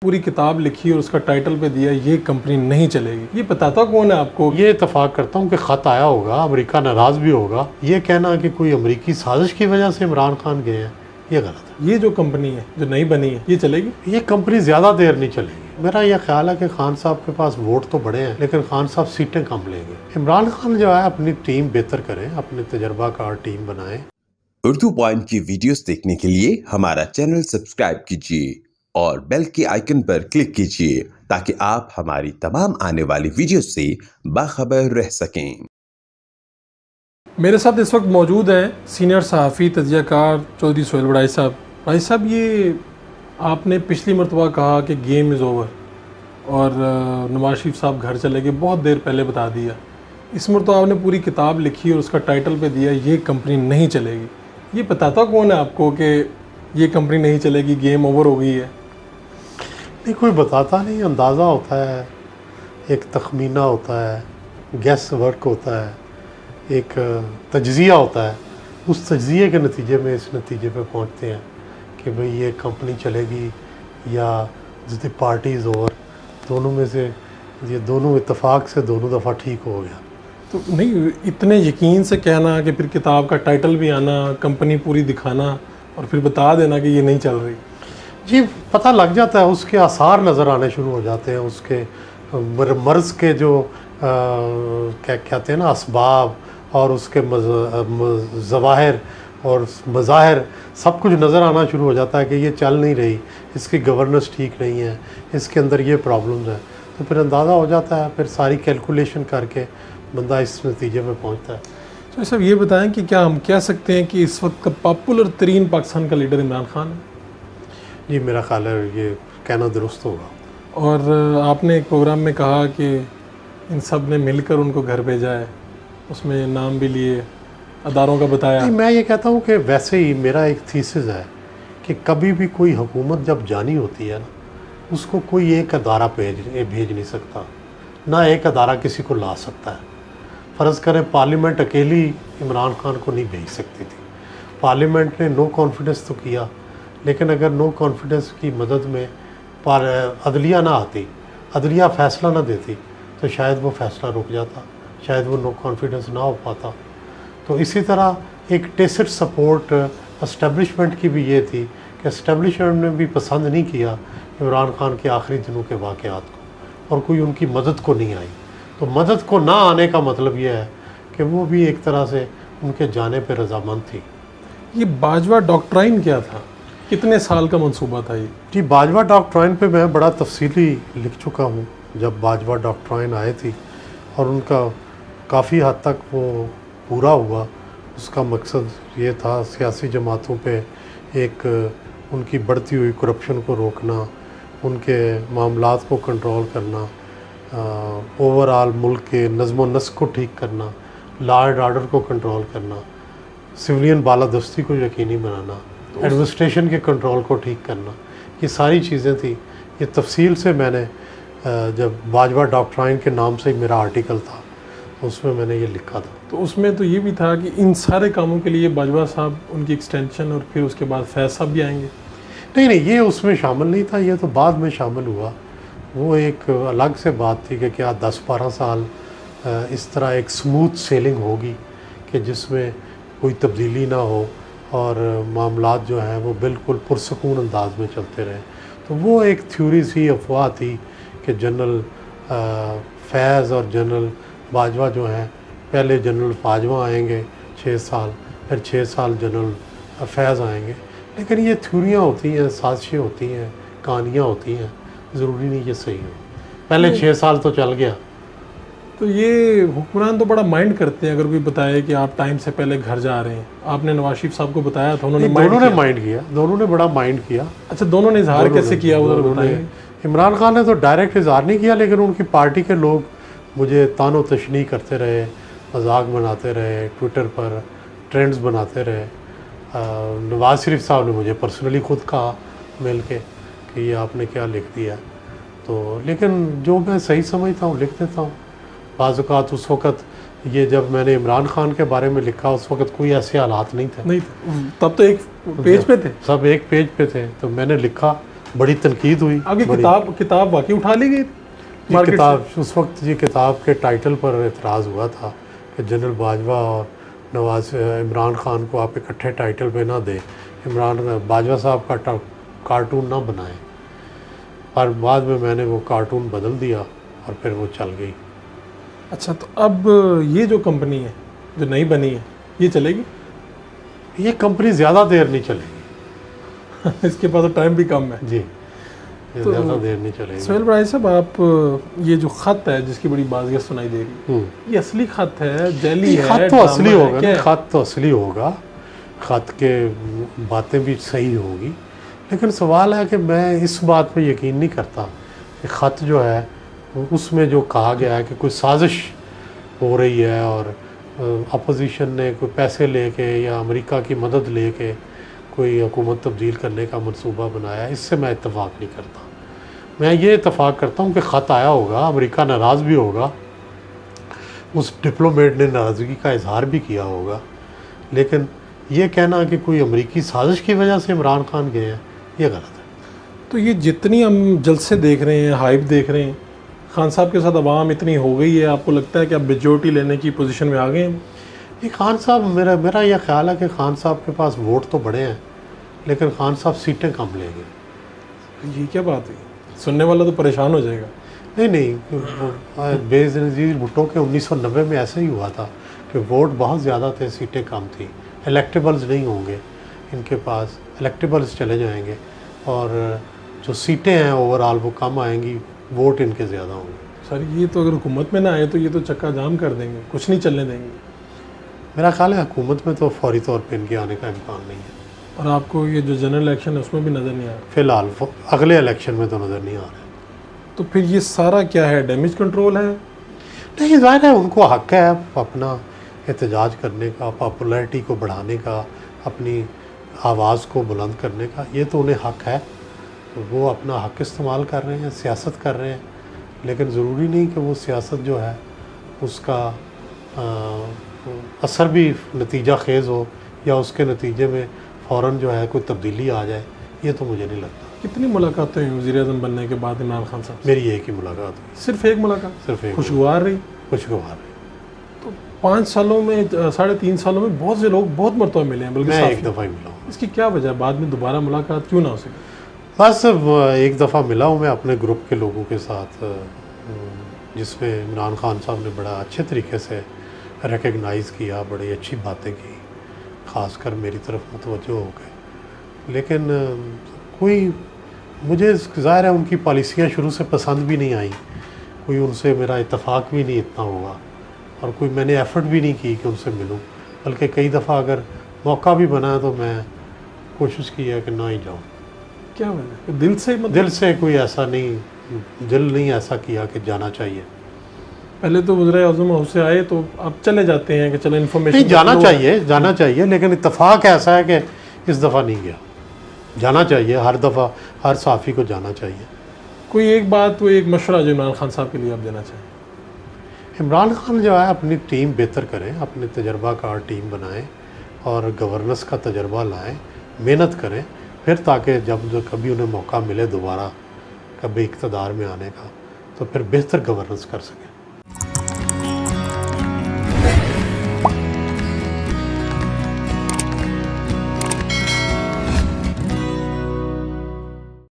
पूरी किताब लिखी और उसका टाइटल पे दिया ये कंपनी नहीं चलेगी। ये बताता कौन है आपको? ये इतफाक करता हूँ कि ख़त आया होगा, अमेरिका नाराज़ भी होगा। ये कहना कि कोई अमेरिकी साजिश की वजह से इमरान खान गए हैं, ये गलत है। ये जो कंपनी है जो नई बनी है ये चलेगी? ये कंपनी ज़्यादा देर नहीं चलेगी। मेरा यह ख्याल है कि खान साहब के पास वोट तो बड़े हैं, लेकिन खान साहब सीटें कम लेंगे। इमरान खान जो है अपनी टीम बेहतर करें, अपने तजर्बाकार टीम बनाएं। उर्दू पॉइंट की वीडियोस देखने के लिए हमारा चैनल सब्सक्राइब कीजिए और बेल के आइकन पर क्लिक कीजिए ताकि आप हमारी तमाम आने वाली वीडियोस से बाखबर रह सकें। मेरे साथ इस वक्त मौजूद हैं सीनियर सहाफ़ी तजज़ियाकार चौधरी सोहेल बड़ाई साहब। भाई साहब, ये आपने पिछली मरतबा कहा कि गेम इज़ ओवर और नवाज शरीफ साहब घर चले गए, बहुत देर पहले बता दिया। इस मरतबा आपने पूरी किताब लिखी और उसका टाइटल पे दिया ये कंपनी नहीं चलेगी। ये बताता कौन है आपको कि ये कंपनी नहीं चलेगी, गेम ओवर हो गई है? नहीं, कोई बताता नहीं, अंदाज़ा होता है, एक तखमीना होता है, गैस वर्क होता है, एक तज्ज़िया होता है। उस तज्ज़िये के नतीजे में इस नतीजे पे पहुंचते हैं कि भाई ये कंपनी चलेगी या द पार्टी इज़ ओवर। दोनों में से ये दोनों इत्तेफाक से दोनों दफ़ा ठीक हो गया। तो नहीं, इतने यकीन से कहना कि फिर किताब का टाइटल भी आना, कंपनी पूरी दिखाना और फिर बता देना कि ये नहीं चल रही। जी, पता लग जाता है, उसके आसार नज़र आने शुरू हो जाते हैं, उसके मर्ज़ के जो क्या कहते हैं ना, असबाब और उसके ज़वाहिर और मज़ाहिर सब कुछ नज़र आना शुरू हो जाता है कि ये चल नहीं रही, इसकी गवर्नेंस ठीक नहीं है, इसके अंदर ये प्रॉब्लम्स हैं। तो फिर अंदाज़ा हो जाता है, फिर सारी कैलकुलेशन करके बंदा इस नतीजे में पहुंचता है। तो सब ये बताएं कि क्या हम कह सकते हैं कि इस वक्त का पॉपुलर तरीन पाकिस्तान का लीडर इमरान खान है? जी, मेरा ख्याल है ये कहना दुरुस्त होगा। और आपने एक प्रोग्राम में कहा कि इन सब ने मिलकर उनको घर भेजा है, उसमें नाम भी लिए, अदारों का बताया। नहीं, मैं ये कहता हूँ कि वैसे ही मेरा एक थीसिस है कि कभी भी कोई हुकूमत जब जानी होती है ना, उसको कोई एक अदारा भेज नहीं सकता, ना एक अदारा किसी को ला सकता है। फ़र्ज़ करें पार्लियामेंट अकेली इमरान खान को नहीं भेज सकती थी। पार्लियामेंट ने नो कॉन्फिडेंस तो किया, लेकिन अगर नो कॉन्फिडेंस की मदद में अदलिया ना आती, अदलिया फ़ैसला ना देती, तो शायद वो फ़ैसला रुक जाता, शायद वो नो कॉन्फिडेंस ना हो पाता। तो इसी तरह एक टेसिट सपोर्ट एस्टेब्लिशमेंट की भी ये थी कि एस्टेब्लिशमेंट ने भी पसंद नहीं किया इमरान खान के आखिरी दिनों के वाक़यात को, और कोई उनकी मदद को नहीं आई। तो मदद को ना आने का मतलब ये है कि वो भी एक तरह से उनके जाने पर रजामंद थी। ये बाजवा डॉक्ट्राइन क्या था? कितने साल का मंसूबा था ये? जी, बाजवा डॉक्ट्राइन पे मैं बड़ा तफसीली लिख चुका हूँ। जब बाजवा डॉक्ट्राइन आए थी और उनका काफ़ी हद तक वो पूरा हुआ, उसका मकसद ये था सियासी जमातों पे एक उनकी बढ़ती हुई करप्शन को रोकना, उनके मामलात को कंट्रोल करना, ओवरऑल मुल्क के नज़्म व नस्क को ठीक करना, लॉ एंड ऑर्डर को कंट्रोल करना, सिविलियन बालादस्ती को यकीनी बनाना, एडमिनिस्ट्रेशन के कंट्रोल को ठीक करना, ये सारी चीज़ें थी। ये तफसील से मैंने जब बाजवा डॉक्ट्राइन के नाम से मेरा आर्टिकल था, उसमें मैंने ये लिखा था। तो उसमें तो ये भी था कि इन सारे कामों के लिए बाजवा साहब, उनकी एक्सटेंशन और फिर उसके बाद फैज़ साहब भी आएंगे? नहीं, ये उसमें शामिल नहीं था, ये तो बाद में शामिल हुआ। वो एक अलग से बात थी कि क्या 10-12 साल इस तरह एक स्मूथ सेलिंग होगी कि जिसमें कोई तब्दीली ना हो और मामलात जो हैं वो बिल्कुल पुरसकून अंदाज में चलते रहें। तो वो एक थ्योरी सी, अफवाह थी कि जनरल फैज़ और जनरल बाजवा जो हैं, पहले जनरल बाजवा आएंगे 6 साल, फिर 6 साल जनरल फैज़ आएंगे। लेकिन ये थ्योरियाँ होती हैं, साजिशें होती हैं, कहानियाँ होती हैं, ज़रूरी नहीं ये सही हो। पहले 6 साल तो चल गया। तो ये हुक्मरान तो बड़ा माइंड करते हैं अगर कोई बताए कि आप टाइम से पहले घर जा रहे हैं। आपने नवाज शरीफ साहब को बताया था, उन्होंने माइंड किया, दोनों ने बड़ा माइंड किया। अच्छा, दोनों ने इजहार कैसे किया उधर बताइए? इमरान खान ने तो डायरेक्ट इजहार नहीं किया, लेकिन उनकी पार्टी के लोग मुझे तानो तशनी करते रहे, मजाक बनाते रहे, ट्विटर पर ट्रेंड्स बनाते रहे। नवाज शरीफ साहब ने मुझे पर्सनली ख़ुद कहा मिल के कि ये आपने क्या लिख दिया। तो लेकिन जो मैं सही समझता हूँ लिख देता हूँ। बाज़ औक़ात उस वक़्त ये जब मैंने इमरान खान के बारे में लिखा, उस वक़्त कोई ऐसे हालात नहीं थे। नहीं, तब तो एक पेज पे थे, सब एक पेज पे थे। तो मैंने लिखा, बड़ी तनकीद हुई। आगे बड़ी किताब वाकई उठा ली गई ये किताब उस वक्त ये किताब के टाइटल पर एतराज़ हुआ था कि जनरल बाजवा और इमरान खान को आप इकट्ठे टाइटल पे ना दें, बाजवा साहब का कार्टून ना बनाएं। पर बाद में मैंने वो कार्टून बदल दिया और फिर वो चल गई। अच्छा, तो अब ये जो कंपनी है जो नई बनी है ये चलेगी? ये कंपनी ज़्यादा देर नहीं चलेगी। इसके पास तो टाइम भी कम है जी, तो ज़्यादा देर नहीं चलेगी। सोहेल बड़ाई साहब, आप ये जो ख़त है जिसकी बड़ी बाज़ियत सुनाई दे रही है, ये असली ख़त है, जैली है? ख़त तो असली होगा ना, क्या? ख़त तो असली होगा, ख़त के बातें भी सही होगी, लेकिन सवाल है कि मैं इस बात पे यकीन नहीं करता कि ख़त जो है उसमें जो कहा गया है कि कोई साजिश हो रही है और अपोजिशन ने कोई पैसे लेके या अमेरिका की मदद लेके कोई हुकूमत तब्दील करने का मंसूबा बनाया, इससे मैं इत्तफ़ाक़ नहीं करता। मैं ये इत्तफ़ाक़ करता हूँ कि ख़त आया होगा, अमेरिका नाराज़ भी होगा, उस डिप्लोमेट ने नाराज़गी का इजहार भी किया होगा, लेकिन ये कहना कि कोई अमेरिकी साजिश की वजह से इमरान खान गए हैं, ये गलत है। तो ये जितनी हम जलसे देख रहे हैं, हाइप देख रहे हैं, खान साहब के साथ अवाम इतनी हो गई है, आपको लगता है कि आप मेजॉरिटी लेने की पोजीशन में आ गए हैं? ये खान साहब, मेरा यह ख्याल है कि खान साहब के पास वोट तो बड़े हैं, लेकिन खान साहब सीटें कम लेंगे। ये क्या बात है? सुनने वाला तो परेशान हो जाएगा। नहीं, बेनज़ीर भुट्टो के 1990 में ऐसा ही हुआ था कि वोट बहुत ज़्यादा थे, सीटें कम थी। इलेक्टेबल्स नहीं होंगे इनके पास, इलेक्टेबल्स चले जाएंगे और जो सीटें हैं ओवरऑल वो कम आएंगी, वोट इनके ज़्यादा होंगे। सर, ये तो अगर हुकूमत में ना आए तो ये तो चक्का जाम कर देंगे, कुछ नहीं चलने देंगे। मेरा ख्याल है हुकूमत में तो फौरी तौर पे इनके आने का इम्कान नहीं है। और आपको ये जो जनरल इलेक्शन है उसमें भी नज़र नहीं आ रहा? फ़िलहाल अगले इलेक्शन में तो नज़र नहीं आ रहा। तो फिर ये सारा क्या है, डैमेज कंट्रोल है? नहीं, ज़ाहिर है उनको हक़ है अपना एहतजाज करने का, पॉपुलैरिटी को बढ़ाने का, अपनी आवाज़ को बुलंद करने का, ये तो उन्हें हक़ है। तो वो अपना हक़ इस्तेमाल कर रहे हैं, सियासत कर रहे हैं, लेकिन ज़रूरी नहीं कि वो सियासत जो है उसका असर भी नतीजा खेज़ हो या उसके नतीजे में फ़ौरन जो है कोई तब्दीली आ जाए, ये तो मुझे नहीं लगता। कितनी मुलाकातें हुई वज़ीर-ए-आज़म बनने के बाद इमरान खान साहब से? मेरी एक ही मुलाकात हुई। सिर्फ एक मुलाकात? सिर्फ एक। खुशगवार रही? खुशगवार। तो 5 सालों में, 3.5 सालों में बहुत से लोग बहुत मरतबा मिले हैं, बल्कि मैं एक दफ़ा ही मिला हूँ। इसकी क्या वजह है, बाद में दोबारा मुलाकात क्यों ना हो सके? बस एक दफ़ा मिला हूँ मैं अपने ग्रुप के लोगों के साथ, जिसमें इमरान खान साहब ने बड़ा अच्छे तरीके से रिकग्नाइज़ किया, बड़ी अच्छी बातें की, ख़ासकर मेरी तरफ मुतवज्जो हो गए। लेकिन कोई, मुझे ज़ाहिर है उनकी पॉलिसियाँ शुरू से पसंद भी नहीं आई, कोई उनसे मेरा इत्तेफाक भी नहीं इतना हुआ और कोई मैंने एफ़र्ट भी नहीं की कि उनसे मिलूं, बल्कि कई दफ़ा अगर मौका भी बना है तो मैं कोशिश की है कि ना ही जाऊं। क्या वजह? दिल से? मतलब दिल से कोई ऐसा नहीं, दिल नहीं ऐसा किया कि जाना चाहिए। पहले तो वज़ीर-ए-आज़म हाउस से आए तो आप चले जाते हैं कि चलो इन्फॉर्मेशन नहीं, जाना चाहिए, लेकिन इत्तेफाक ऐसा है कि इस दफ़ा नहीं गया। जाना चाहिए, हर दफ़ा हर सहाफ़ी को जाना चाहिए। कोई एक बात, वो एक मशवरा जो इमरान खान साहब के लिए आप देना चाहें? इमरान खान जो है अपनी टीम बेहतर करें, अपनी तजर्बाकार टीम बनाएं और गवर्नेंस का तजर्बा लाएं, मेहनत करें, फिर ताकि जब कभी उन्हें मौका मिले दोबारा कभी इक़्तिदार में आने का, तो फिर बेहतर गवर्नेंस कर सकें।